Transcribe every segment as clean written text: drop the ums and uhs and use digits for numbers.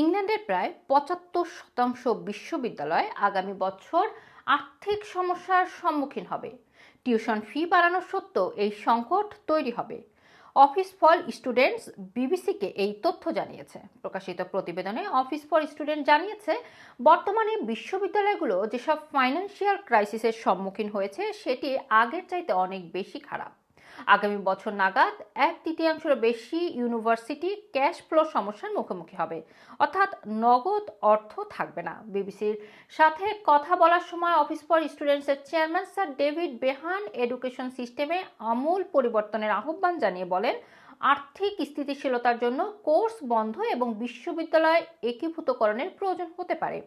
ইংল্যান্ডের প্রায় ৭৫% বিশ্ববিদ্যালয় আগামী বছর আর্থিক সমস্যার সম্মুখীন হবে। টিউশন ফি বাড়ানো সত্ত্বেও এই সংকট তৈরি হবে। অফিস ফর স্টুডেন্টস বিবিসিকে এই তথ্য জানিয়েছে। প্রকাশিত প্রতিবেদনে অফিস ফর স্টুডেন্ট জানিয়েছে, বর্তমানে বিশ্ববিদ্যালয়গুলো যেসব ফাইন্যান্সিয়াল ক্রাইসিসের সম্মুখীন হয়েছে সেটি আগের চাইতে অনেক বেশি খারাপ। আগামী বছর নাগাদ 1/3 বেশি ইউনিভার্সিটি ক্যাশ ফ্লো সমস্যার মুখোমুখি হবে, অর্থাৎ নগদ অর্থ থাকবে না। বিবিসির সাথে কথা বলার সময় অফিস ফর স্টুডেন্টসের chairman sir David Behan education সিস্টেমে আমূল পরিবর্তনের আহ্বান জানিয়ে বলেন, আর্থিক স্থিতিশীলতার জন্য কোর্স বন্ধ এবং বিশ্ববিদ্যালয় একীভূতকরণের প্রয়োজন হতে পারে।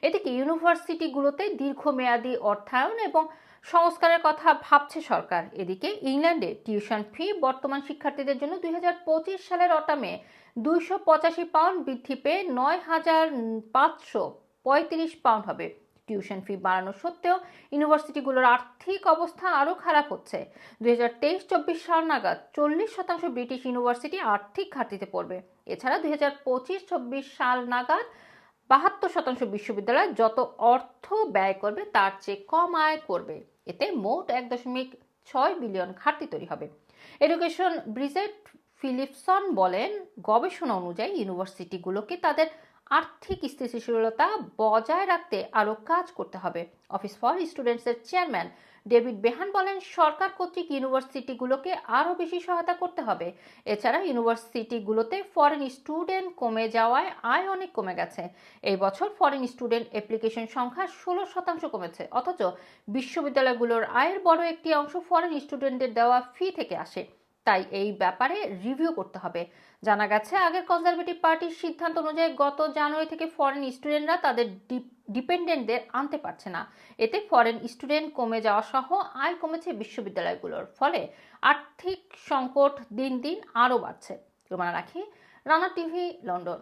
এদিকে ইউনিভার্সিটিগুলোতে দীর্ঘমেয়াদী অর্থায়ন এবং সংস্কারের কথা ভাবছে সরকার। এদিকে ইংল্যান্ডে টিউশন ফি বর্তমান শিক্ষার্থীদের জন্য 2025 সালের অটামে 285 পাউন্ড বৃদ্ধি পেয়ে 9,535 পাউন্ড হবে। টিউশন ফি বাড়ানো সত্ত্বেও ইউনিভার্সিটিগুলোর আর্থিক অবস্থা আরও খারাপ হচ্ছে। 2023-24 সাল নাগাদ 40% ব্রিটিশ ইউনিভার্সিটি আর্থিক ঘাটতিতে পড়বে। এছাড়া 2025-26 সাল নাগাদ 72% বিশ্ববিদ্যালয় যত অর্থ ব্যয় করবে তার চেয়ে কম আয় করবে। এতে মোট 1.6 বিলিয়ন ঘাটতি তৈরি হবে। এডুকেশন ব্রিজেট ফিলিপসন বলেন, গবেষণা অনুযায়ী ইউনিভার্সিটিগুলোকে তাদের আর্থিক স্থিতিশীলতা বজায় রাখতে আরও কাজ করতে হবে। অফিস ফর স্টুডেন্টসের চেয়ারম্যান ডেভিড বেহান বলেন, সরকার কর্তৃক ইউনিভার্সিটিগুলোকে আরও বেশি সহায়তা করতে হবে। এছাড়া ইউনিভার্সিটিগুলোতে ফরেন স্টুডেন্ট কমে যাওয়ায় আয় অনেক কমে গেছে। এই বছর ফরেন স্টুডেন্ট অ্যাপ্লিকেশন সংখ্যা 16% কমেছে, অথচ বিশ্ববিদ্যালয়গুলোর আয়ের বড় একটি অংশ ফরেন স্টুডেন্টদের দেওয়া ফি থেকে আসে। তাই এই ব্যাপারে রিভিউ করতে হবে। জানা গেছে, আগের কনজারভেটিভ পার্টির সিদ্ধান্ত অনুযায়ী গত জানুয়ারি থেকে ফরেন স্টুডেন্টরা তাদের ডিপেন্ডেন্টদের আনতে পারছে না। এতে ফরেন স্টুডেন্ট কমে যাওয়া সহ আয় কমেছে বিশ্ববিদ্যালয়গুলোর, ফলে আর্থিক সংকট দিন দিন আরও বাড়ছে। রোমানা রাখি, রানা টিভি, লন্ডন।